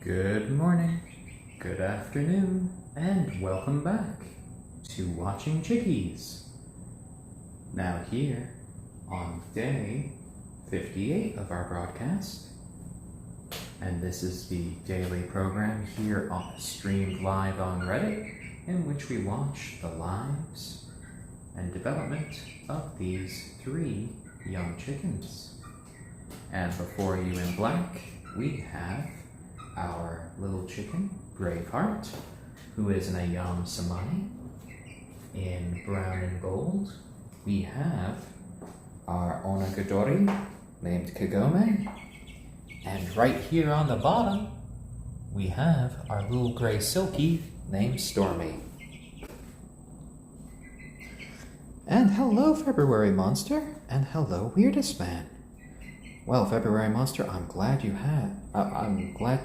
Good morning, good afternoon, and welcome back to Watching Chickies. Now here on day 58 of our broadcast, and this is the daily program here streamed live on Reddit, in which we watch the lives and development of these 3 young chickens. And before you in black, we have our little chicken, Braveheart, who is an ayam cemeni. In brown and gold, we have our onagadori, named Kagome. And right here on the bottom, we have our little gray silkie, named Stormy. And hello, February Monster, and hello, Weirdest Man. Well, February Monster, I'm glad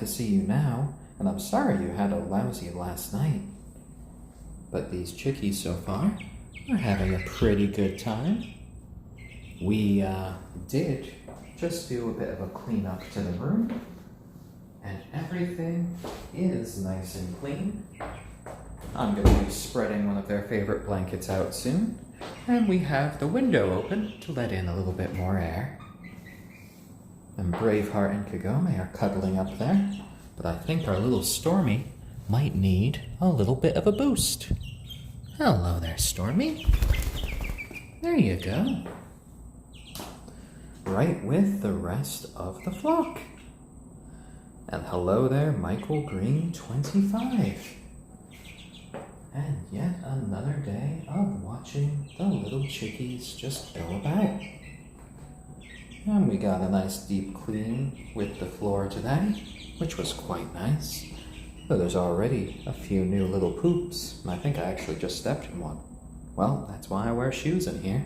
to see you now, and I'm sorry you had a lousy last night. But these chickies so far are having a pretty good time. We did just do a bit of a cleanup to the room, and everything is nice and clean. I'm going to be spreading one of their favorite blankets out soon, and we have the window open to let in a little bit more air. And Braveheart and Kagome are cuddling up there, but I think our little Stormy might need a little bit of a boost. Hello there, Stormy. There you go. Right with the rest of the flock. And hello there, Michael Green 25. And yet another day of watching the little chickies just go about. And we got a nice deep clean with the floor today, which was quite nice. Though there's already a few new little poops, and I think I actually just stepped in one. Well, that's why I wear shoes in here.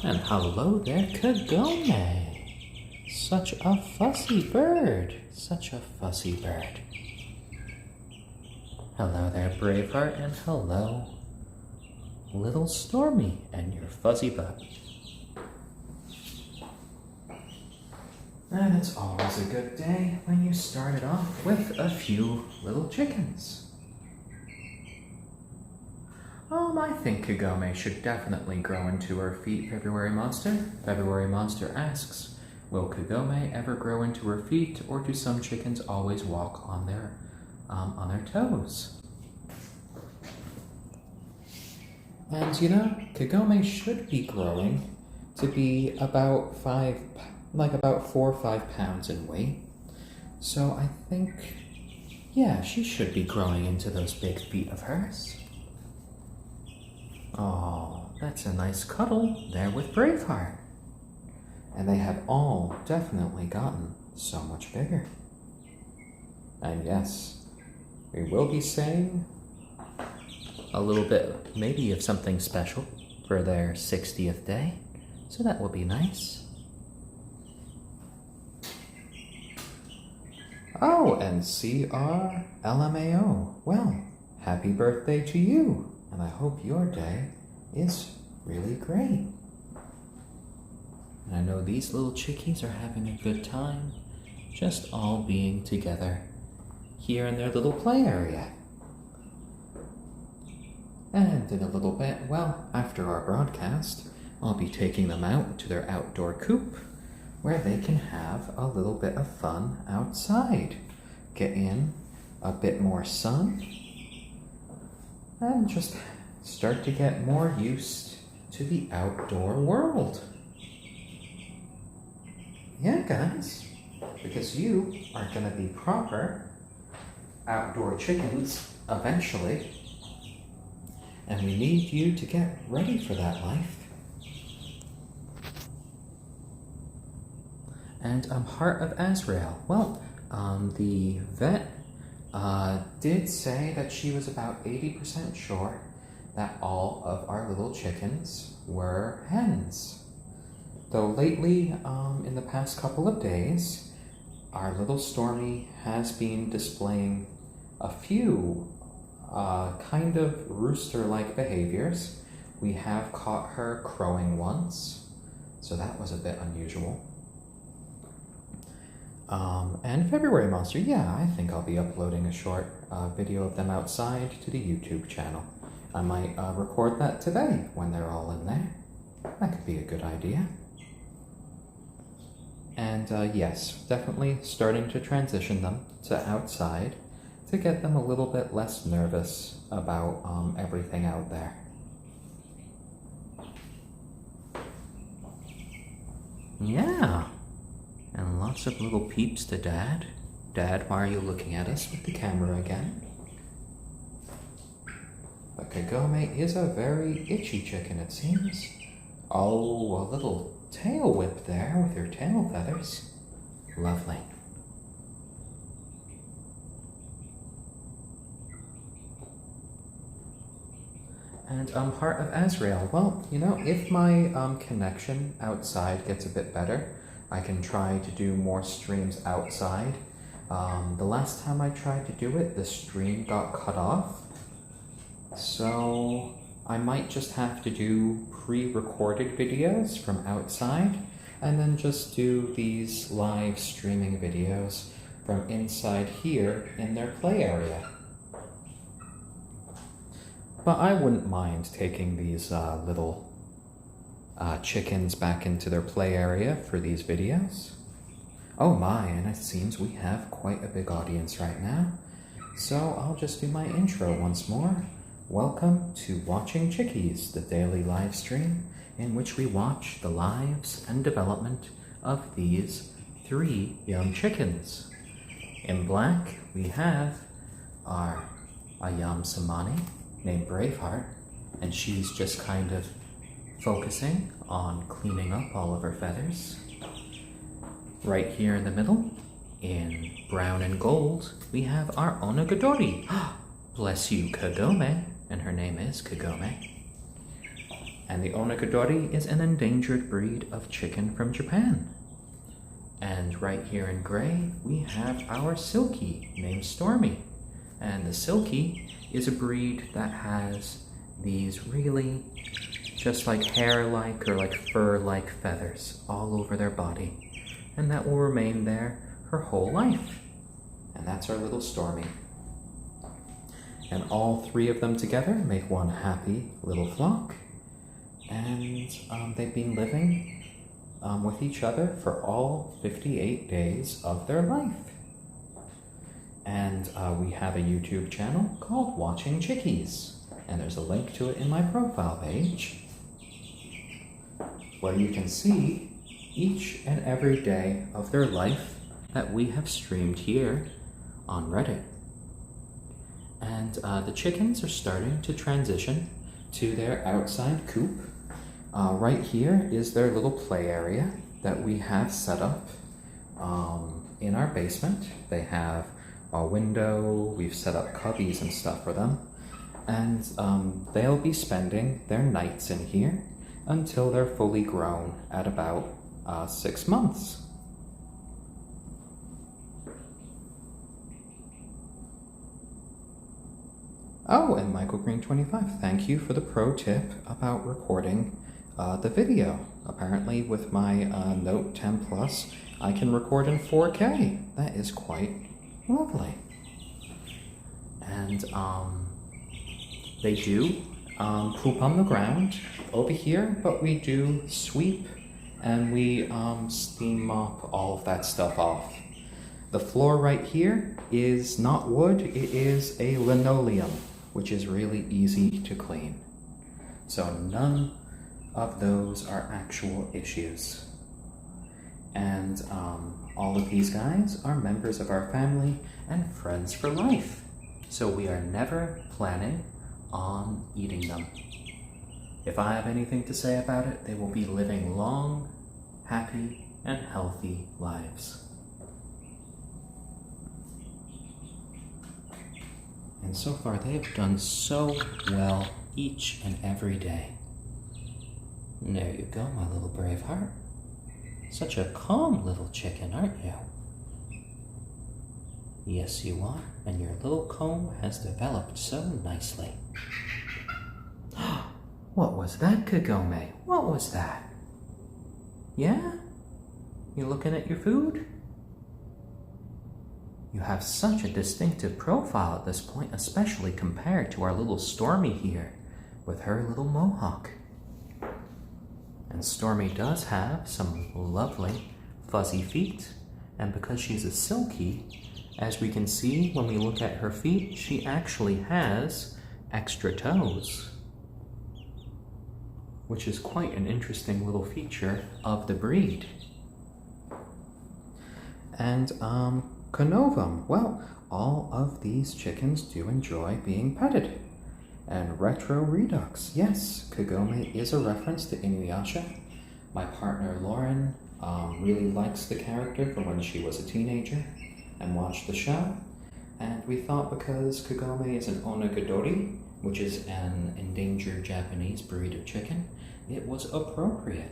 And hello there, Kagome. Such a fussy bird. Such a fussy bird. Hello there, Braveheart, and hello, little Stormy and your fuzzy butt. And it's always a good day when you start it off with a few little chickens. I think Kagome should definitely grow into her feet, February Monster. February Monster asks, will Kagome ever grow into her feet, or do some chickens always walk on their toes? And you know, Kagome should be growing to be about 4 or 5 pounds in weight. So I think, yeah, she should be growing into those big feet of hers. Oh, that's a nice cuddle there with Braveheart. And they have all definitely gotten so much bigger. And yes, we will be saying a little bit, maybe of something special for their 60th day. So that will be nice. Oh, and CRLMAO. Well, happy birthday to you. And I hope your day is really great. And I know these little chickies are having a good time, just all being together here in their little play area. And in a little bit, well, after our broadcast, I'll be taking them out to their outdoor coop, where they can have a little bit of fun outside. Get in a bit more sun, and just start to get more used to the outdoor world. Yeah, guys, because you are going to be proper outdoor chickens eventually, and we need you to get ready for that life. And Heart of Azrael. Well, the vet did say that she was about 80% sure that all of our little chickens were hens. Though lately, in the past couple of days, our little Stormy has been displaying a few kind of rooster-like behaviors. We have caught her crowing once, so that was a bit unusual. And February Monster, yeah, I think I'll be uploading a short video of them outside to the YouTube channel. I might record that today when they're all in there. That could be a good idea. And yes, definitely starting to transition them to outside to get them a little bit less nervous about everything out there. Yeah, and lots of little peeps to Dad. Dad, why are you looking at us with the camera again? But Kagome is a very itchy chicken, it seems. Oh, a little tail whip there with her tail feathers. Lovely. And Heart of Azrael. Well, you know, if my connection outside gets a bit better, I can try to do more streams outside. The last time I tried to do it, the stream got cut off. So I might just have to do pre-recorded videos from outside and then just do these live streaming videos from inside here in their play area. But I wouldn't mind taking these little chickens back into their play area for these videos. Oh my, and it seems we have quite a big audience right now. So I'll just do my intro once more. Welcome to Watching Chickies, the daily live stream in which we watch the lives and development of these 3 young chickens. In black, we have our ayam cemeni named Braveheart, and she's just kind of focusing on cleaning up all of her feathers. Right here in the middle, in brown and gold, we have our onagadori. Bless you, Kagome, and her name is Kagome. And the onagadori is an endangered breed of chicken from Japan. And right here in gray, we have our silkie named Stormy. And the silkie is a breed that has these really just like hair-like or like fur-like feathers all over their body. And that will remain there her whole life. And that's our little Stormy. And all 3 of them together make one happy little flock. And they've been living with each other for all 58 days of their life. And we have a YouTube channel called Watching Chickies. And there's a link to it in my profile page, where you can see each and every day of their life that we have streamed here on Reddit. And the chickens are starting to transition to their outside coop. Right here is their little play area that we have set up in our basement. They have a window, we've set up cubbies and stuff for them. And they'll be spending their nights in here until they're fully grown at about 6 months. Oh, and Michael Green 25, thank you for the pro tip about recording the video. Apparently with my Note 10 Plus, I can record in 4K. That is quite lovely. And they do poop on the ground over here, but we do sweep and we steam mop all of that stuff off. The floor right here is not wood, it is a linoleum, which is really easy to clean. So none of those are actual issues. And all of these guys are members of our family and friends for life. So we are never planning on eating them. If I have anything to say about it, they will be living long, happy, and healthy lives. And so far they have done so well each and every day. And there you go, my little Braveheart. Such a calm little chicken, aren't you? Yes, you are, and your little comb has developed so nicely. What was that, Kagome? What was that? Yeah? You looking at your food? You have such a distinctive profile at this point, especially compared to our little Stormy here with her little mohawk. And Stormy does have some lovely fuzzy feet, and because she's a silkie, as we can see when we look at her feet, she actually has extra toes, which is quite an interesting little feature of the breed. And Konovum, well, all of these chickens do enjoy being petted. And Retro Redux, yes, Kagome is a reference to Inuyasha. My partner Lauren really likes the character from when she was a teenager and watched the show. And we thought because Kagome is an onagadori, which is an endangered Japanese breed of chicken, it was appropriate.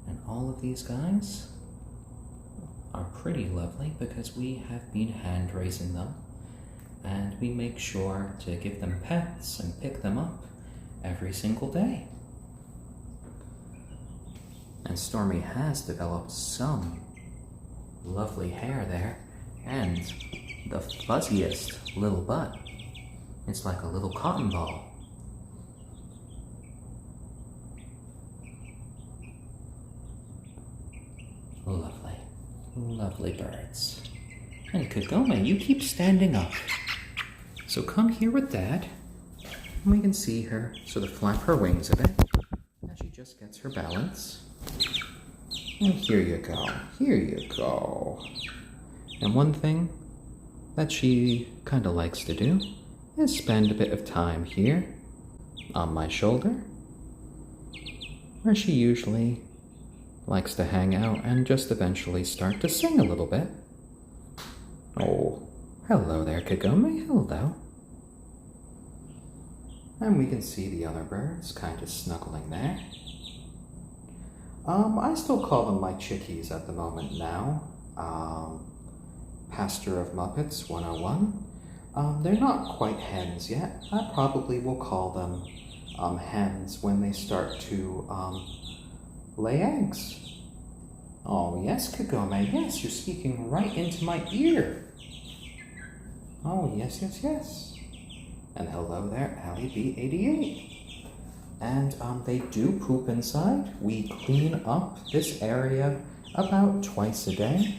And all of these guys are pretty lovely because we have been hand raising them, and we make sure to give them pets and pick them up every single day. And Stormy has developed some lovely hair there, and the fuzziest little butt. It's like a little cotton ball. Lovely, lovely birds. And Kagome, you keep standing up. So come here with Dad, and we can see her sort of flap her wings a bit as she just gets her balance. And here you go, here you go. And one thing that she kind of likes to do is spend a bit of time here on my shoulder, where she usually likes to hang out and just eventually start to sing a little bit. Oh, hello there, Kagome, hello. And we can see the other birds kind of snuggling there. I still call them my chickies at the moment now. Pastor of Muppets 101. They're not quite hens yet. I probably will call them hens when they start to lay eggs. Oh yes, Kagome, yes, you're speaking right into my ear. Oh yes, yes, yes. And hello there, Allie B88. And they do poop inside. We clean up this area about twice a day,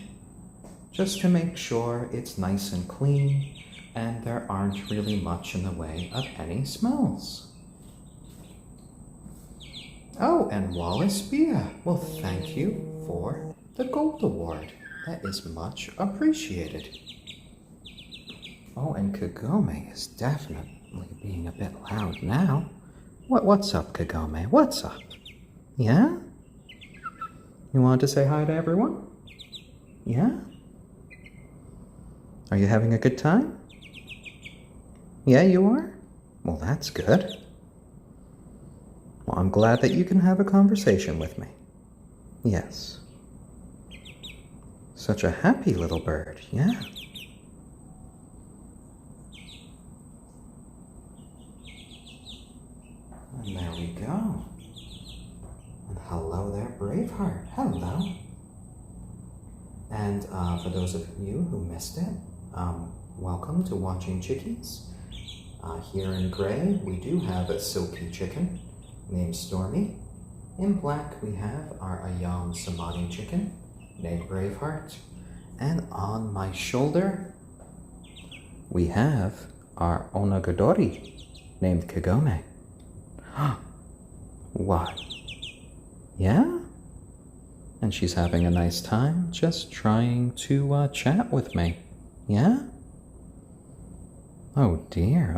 just to make sure it's nice and clean and there aren't really much in the way of any smells. Oh, and Wallace Bia, well, thank you for the Gold Award. That is much appreciated. Oh, and Kagome is definitely being a bit loud now. What's up, Kagome? What's up? Yeah? You wanted to say hi to everyone? Yeah? Are you having a good time? Yeah, you are? Well, that's good. Well, I'm glad that you can have a conversation with me. Yes. Such a happy little bird, yeah. And there we go. And hello there, Braveheart. Hello. And for those of you who missed it, welcome to watching Chickies. Here in gray, we do have a silky chicken named Stormy. In black, we have our ayam cemeni chicken named Braveheart. And on my shoulder, we have our onagadori named Kagome. What? Yeah? And she's having a nice time just trying to chat with me. Yeah? Oh dear,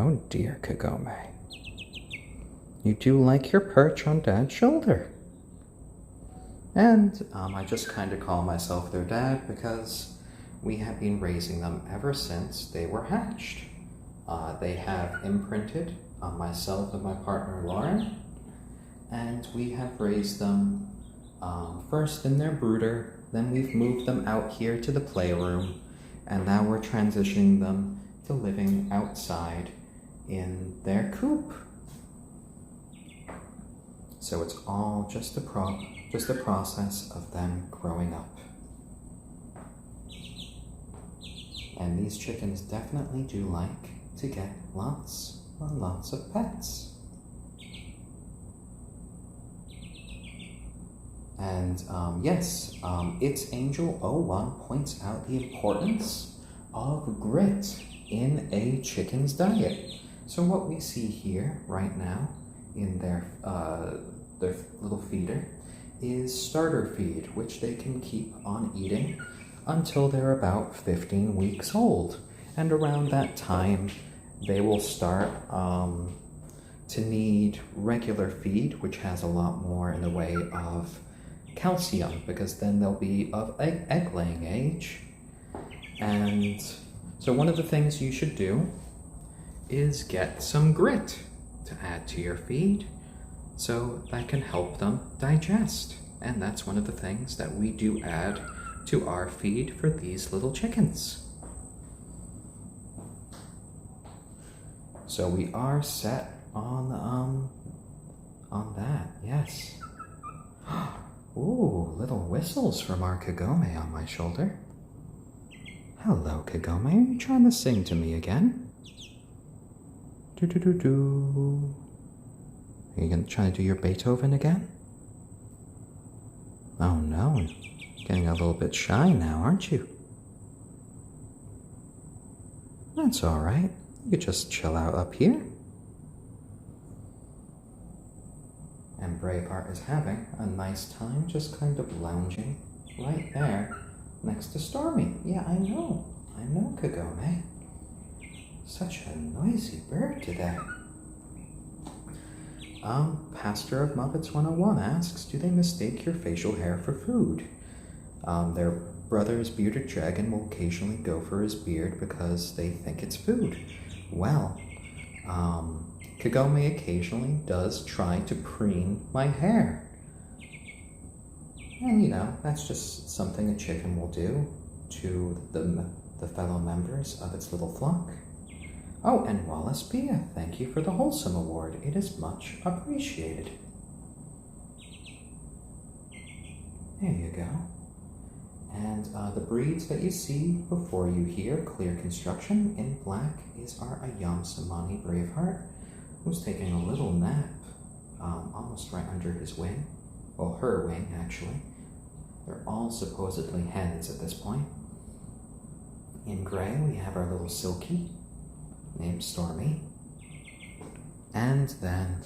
Kagome. You do like your perch on Dad's shoulder. And I just kind of call myself their dad because we have been raising them ever since they were hatched. They have imprinted on myself and my partner Lauren, and we have raised them first in their brooder, then we've moved them out here to the playroom, and now we're transitioning them to living outside in their coop. So it's all just a process of them growing up. And these chickens definitely do like to get lots and lots of pets. And yes, It's Angel 01 points out the importance of grit in a chicken's diet. So what we see here right now in their little feeder is starter feed, which they can keep on eating until they're about 15 weeks old. And around that time, they will start to need regular feed, which has a lot more in the way of calcium, because then they'll be of egg-laying age. And so one of the things you should do is get some grit to add to your feed so that can help them digest. And that's one of the things that we do add to our feed for these little chickens. So we are set on that, yes. Ooh, little whistles from our Kagome on my shoulder. Hello, Kagome. Are you trying to sing to me again? Do-do-do-do. Are you going to try to do your Beethoven again? Oh no, getting a little bit shy now, aren't you? That's all right. You just chill out up here. And Braveheart is having a nice time just kind of lounging right there next to Stormy. Yeah, I know, Kagome. Such a noisy bird today. Pastor of Muppets 101 asks, do they mistake your facial hair for food? Their brother's bearded dragon will occasionally go for his beard because they think it's food. Well, Kagome occasionally does try to preen my hair. And, you know, that's just something a chicken will do to the fellow members of its little flock. Oh, and Wallace Pia, thank you for the Wholesome Award. It is much appreciated. There you go. And the breeds that you see before you here, Clear Construction, in black is our ayam cemeni Braveheart, who's taking a little nap almost right under his wing. Well, her wing, actually. They're all supposedly hens at this point. In gray, we have our little silkie, named Stormy. And then,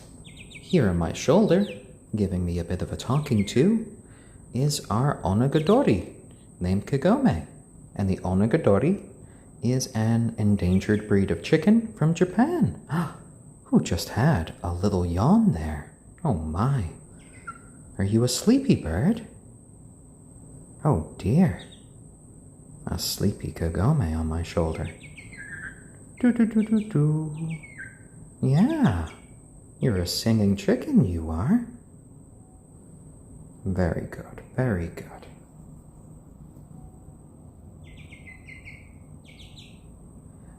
here on my shoulder, giving me a bit of a talking to, is our onagadori, named Kagome. And the onagadori is an endangered breed of chicken from Japan. Who just had a little yawn there? Oh my. Are you a sleepy bird? Oh dear. A sleepy Kagome on my shoulder. Do-do-do-do-do. Yeah, you're a singing chicken, you are. Very good, very good.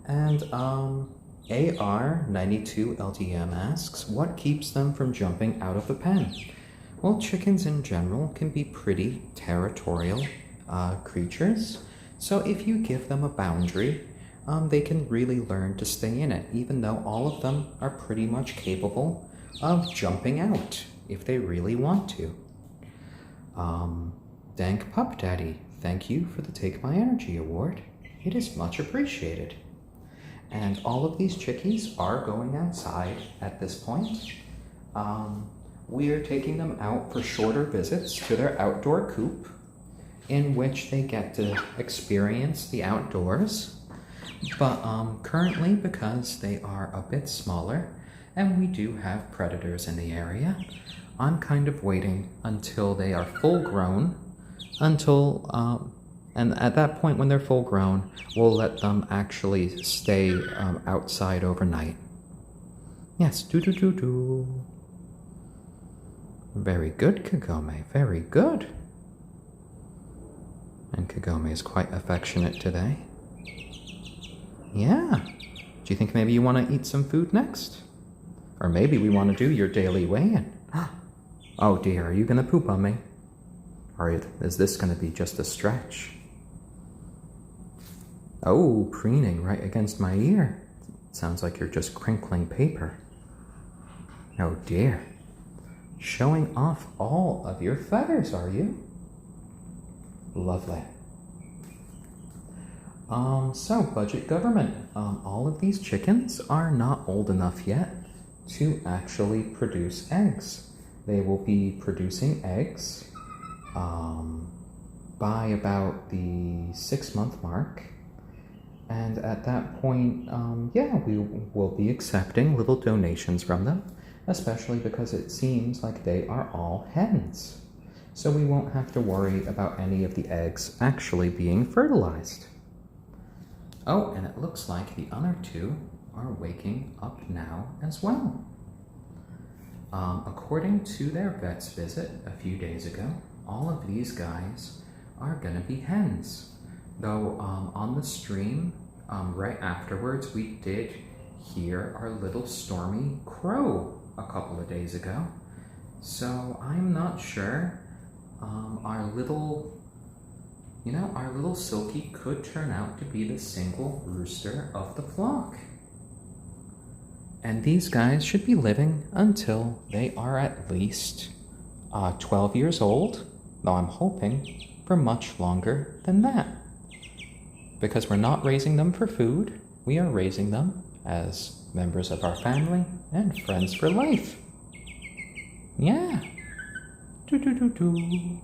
And, AR92LDM asks, what keeps them from jumping out of the pen? Well, chickens in general can be pretty territorial creatures. So if you give them a boundary, they can really learn to stay in it, even though all of them are pretty much capable of jumping out if they really want to. Dank Pup Daddy, thank you for the Take My Energy Award. It is much appreciated. And all of these chickies are going outside at this point. We are taking them out for shorter visits to their outdoor coop, in which they get to experience the outdoors. But currently, because they are a bit smaller, and we do have predators in the area, I'm kind of waiting until they are full grown, and at that point when they're full grown, we'll let them actually stay outside overnight. Yes, do-do-do-do. Very good, Kagome, very good. And Kagome is quite affectionate today. Yeah. Do you think maybe you want to eat some food next? Or maybe we want to do your daily weigh-in. Oh dear, are you going to poop on me? Or is this going to be just a stretch? Oh, preening right against my ear. Sounds like you're just crinkling paper. Oh dear. Showing off all of your feathers, are you? Lovely. So budget government. All of these chickens are not old enough yet to actually produce eggs. They will be producing eggs by about the 6-month mark. And at that point, we will be accepting little donations from them, especially because it seems like they are all hens. So we won't have to worry about any of the eggs actually being fertilized. Oh, and it looks like the other two are waking up now as well. According to their vet's visit a few days ago, all of these guys are gonna be hens. Though on the stream, right afterwards, we did hear our little Stormy crow a couple of days ago. So I'm not sure. Our little silkie could turn out to be the single rooster of the flock. And these guys should be living until they are at least 12 years old, though I'm hoping for much longer than that. Because we're not raising them for food, we are raising them as members of our family and friends for life. Yeah. Do-do-do-do.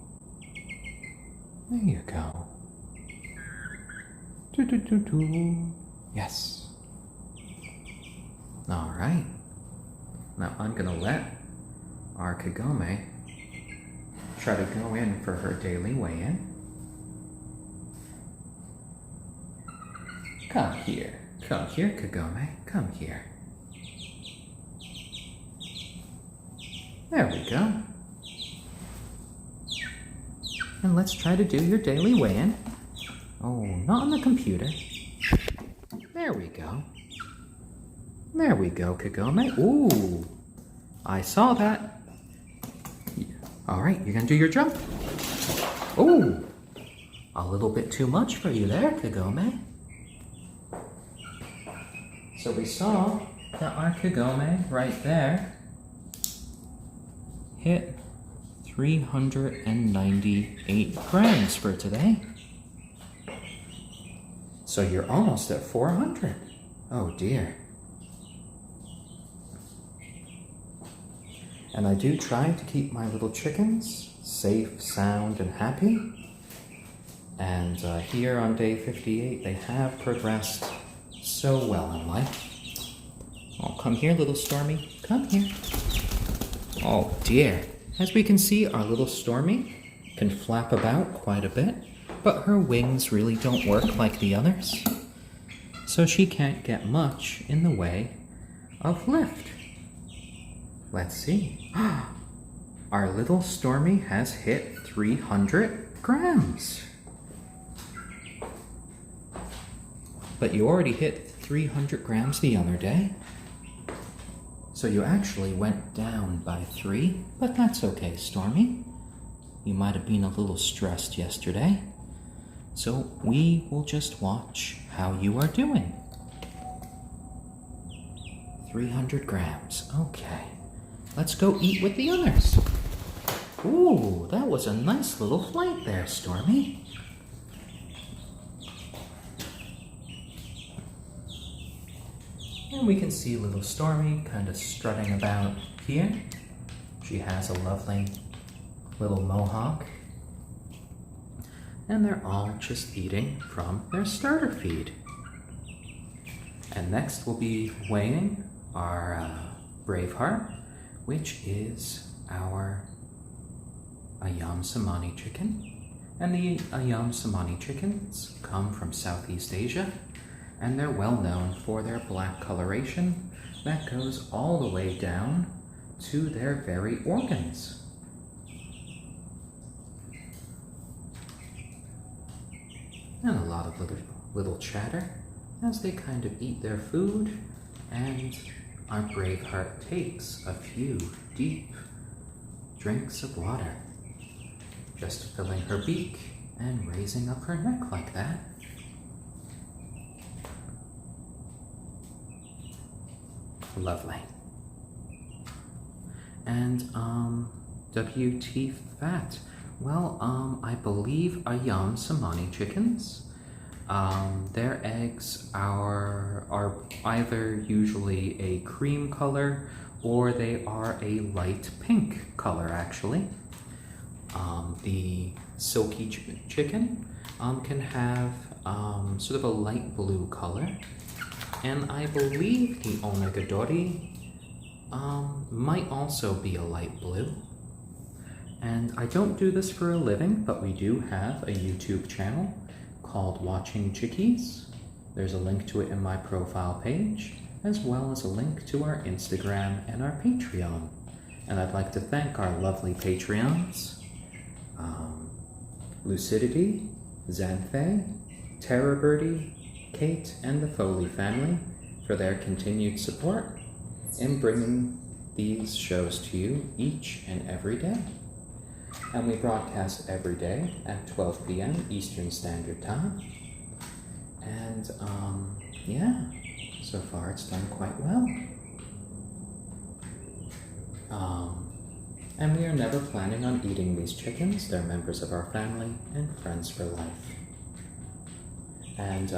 There you go. Do-do-do-do. Yes. All right. Now I'm gonna let our Kagome try to go in for her daily weigh-in. Come here, Kagome, come here. There we go. And let's try to do your daily weigh-in. Oh, not on the computer. There we go. There we go, Kagome. Ooh, I saw that. All right, you're gonna do your jump. Ooh, a little bit too much for you there, Kagome. So we saw that our Kagome right there hit 398 grams for today. So you're almost at 400. Oh dear. And I do try to keep my little chickens safe, sound, and happy. And here on day 58, they have progressed so well in life. Oh, come here, little Stormy. Come here. Oh dear. As we can see, our little Stormy can flap about quite a bit, but her wings really don't work like the others. So she can't get much in the way of lift. Let's see. Our little Stormy has hit 300 grams. But you already hit 300 grams the other day. So you actually went down by 3, but that's okay, Stormy. You might have been a little stressed yesterday. So we will just watch how you are doing. 300 grams, okay. Let's go eat with the others. Ooh, that was a nice little flight there, Stormy. And we can see little Stormy kind of strutting about here. She has a lovely little mohawk. And they're all just eating from their starter feed. And next we'll be weighing our Braveheart, which is our ayam cemeni chicken. And the ayam cemeni chickens come from Southeast Asia, and they're well known for their black coloration that goes all the way down to their very organs. And a lot of little chatter as they kind of eat their food, and our Braveheart takes a few deep drinks of water, just filling her beak and raising up her neck like that. Lovely. And, WT fat. Well, I believe ayam cemeni chickens. Their eggs are either usually a cream color or they are a light pink color, actually. The silkie chicken can have sort of a light blue color. And I believe the onagadori might also be a light blue. And I don't do this for a living, but we do have a YouTube channel called Watching Chickies. There's a link to it in my profile page, as well as a link to our Instagram and our Patreon. And I'd like to thank our lovely Patreons, Lucidity, Xanthe, Terror Birdie, Kate, and the Foley family for their continued support in bringing these shows to you each and every day. And we broadcast every day at 12 p.m. Eastern Standard Time. And, yeah, so far it's done quite well. And we are never planning on eating these chickens. They're members of our family and friends for life. And,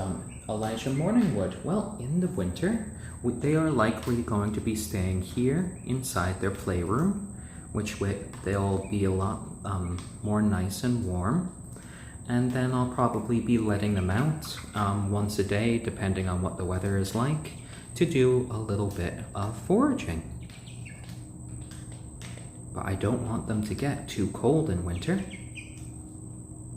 Elijah Morningwood, well, in the winter, they are likely going to be staying here inside their playroom, which way they'll be a lot more nice and warm. And then I'll probably be letting them out once a day, depending on what the weather is like, to do a little bit of foraging. But I don't want them to get too cold in winter,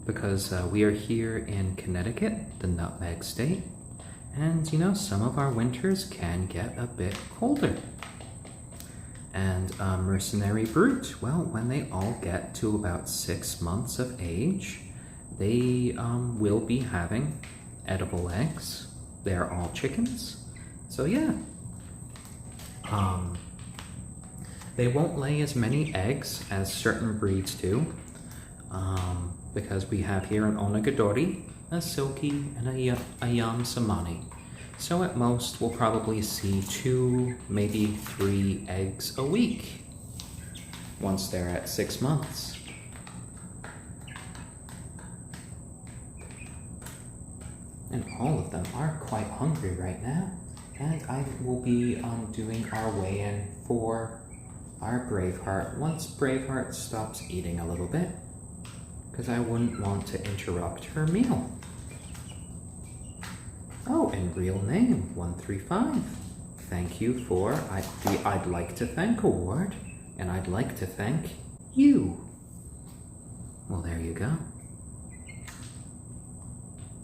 because we are here in Connecticut, the nutmeg state, and you know, some of our winters can get a bit colder. And Mercenary Brute, well, when they all get to about 6 months of age, they will be having edible eggs. They're all chickens. So yeah. They won't lay as many eggs as certain breeds do, because we have here an onagadori, a silkie, and a ayam cemeni. So at most, we'll probably see 2, maybe 3 eggs a week once they're at 6 months. And all of them are quite hungry right now. And I will be doing our weigh-in for our Braveheart once Braveheart stops eating a little bit, because I wouldn't want to interrupt her meal. Oh, and real name, 135. Thank you for the I'd Like to Thank award, and I'd like to thank you. Well, there you go.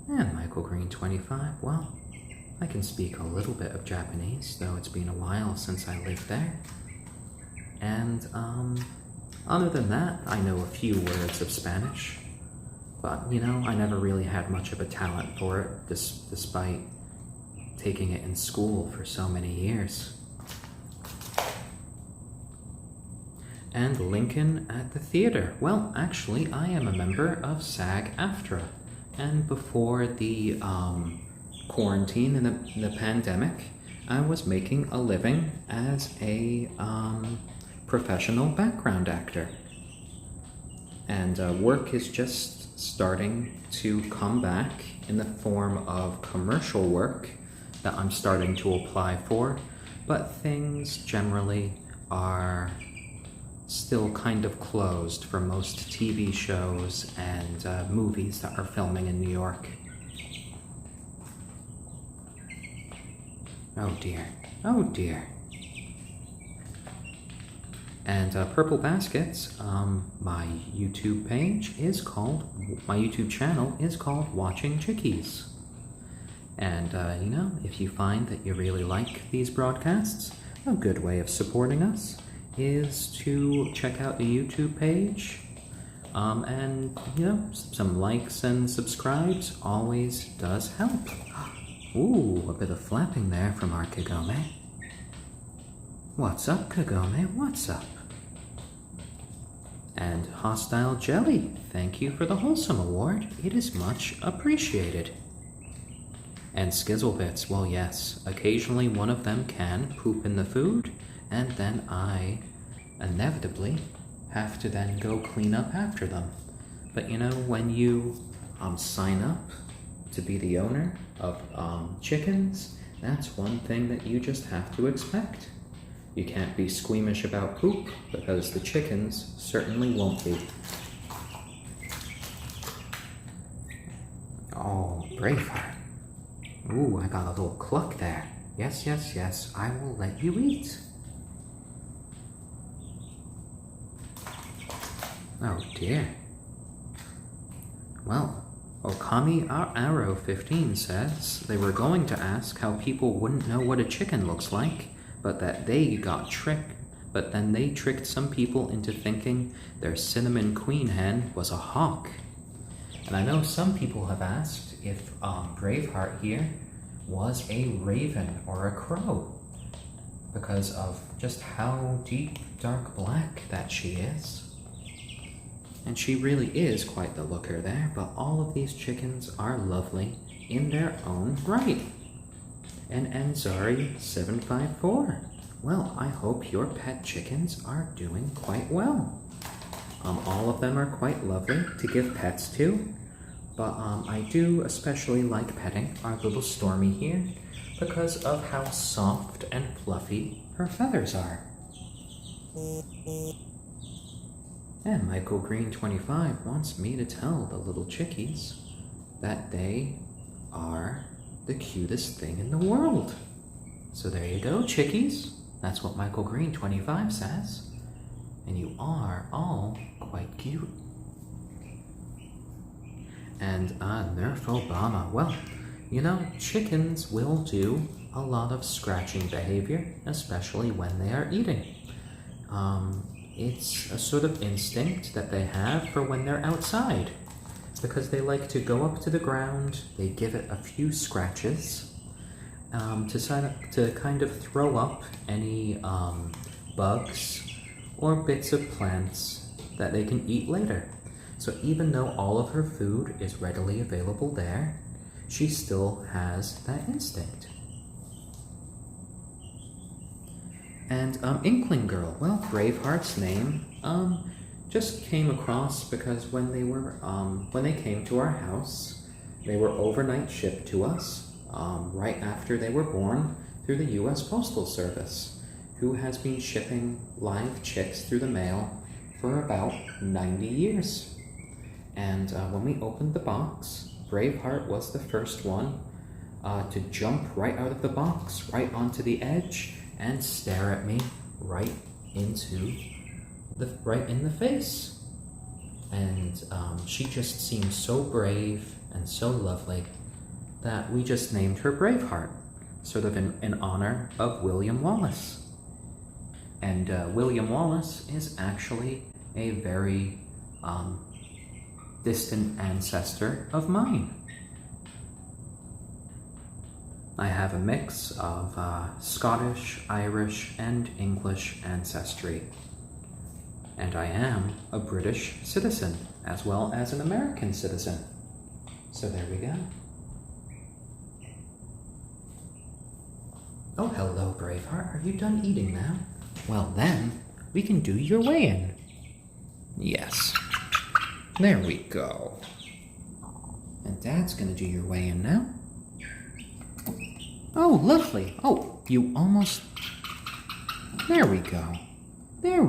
And Michael Green, 25. Well, I can speak a little bit of Japanese, though it's been a while since I lived there. And, other than that, I know a few words of Spanish. But, you know, I never really had much of a talent for it, despite taking it in school for so many years. And Lincoln at the theater. Well, actually, I am a member of SAG-AFTRA. And before the quarantine and the pandemic, I was making a living as a professional background actor. And work is just starting to come back in the form of commercial work that I'm starting to apply for, but things generally are still kind of closed for most TV shows and movies that are filming in New York. Oh dear, oh dear. And Purple Baskets, my YouTube channel is called Watching Chickies. And, you know, if you find that you really like these broadcasts, a good way of supporting us is to check out the YouTube page. And, you know, some likes and subscribes always does help. Ooh, a bit of flapping there from our Kagome. What's up, Kagome? What's up? And Hostile Jelly, thank you for the Wholesome Award. It is much appreciated. And Skizzlebits, well, yes, occasionally one of them can poop in the food, and then I inevitably have to then go clean up after them. But you know, when you sign up to be the owner of chickens, that's one thing that you just have to expect. You can't be squeamish about poop, because the chickens certainly won't be. Oh, Braveheart. Ooh, I got a little cluck there. Yes, yes, yes, I will let you eat. Oh dear. Well, Okami Arrow 15 says they were going to ask how people wouldn't know what a chicken looks like, but that they got tricked. But then they tricked some people into thinking their cinnamon queen hen was a hawk. And I know some people have asked if Braveheart here was a raven or a crow, because of just how deep, dark black that she is. And she really is quite the looker there, but all of these chickens are lovely in their own right. And Enzari754. Well, I hope your pet chickens are doing quite well. All of them are quite lovely to give pets to, but I do especially like petting our little Stormy here because of how soft and fluffy her feathers are. And Michael Green 25 wants me to tell the little chickies that they are the cutest thing in the world. So there you go, chickies. That's what Michael Green 25 says. And you are all quite cute. And Nerf Obama. Well, you know, chickens will do a lot of scratching behavior, especially when they are eating. It's a sort of instinct that they have for when they're outside, because they like to go up to the ground, they give it a few scratches to kind of throw up any bugs or bits of plants that they can eat later. So even though all of her food is readily available there, she still has that instinct. And Inkling Girl, well, Braveheart's name just came across because when they came to our house, they were overnight shipped to us right after they were born through the U.S. Postal Service, who has been shipping live chicks through the mail for about 90 years. And when we opened the box, Braveheart was the first one to jump right out of the box, right onto the edge, and stare at me right in the face. And she just seemed so brave and so lovely that we just named her Braveheart, sort of in honor of William Wallace. And William Wallace is actually a very distant ancestor of mine. I have a mix of Scottish, Irish, and English ancestry. And I am a British citizen, as well as an American citizen. So there we go. Oh, hello, Braveheart. Are you done eating now? Well then, we can do your weigh-in. Yes. There we go. And Dad's gonna do your weigh-in now. Oh, lovely. Oh, you almost... There we go. There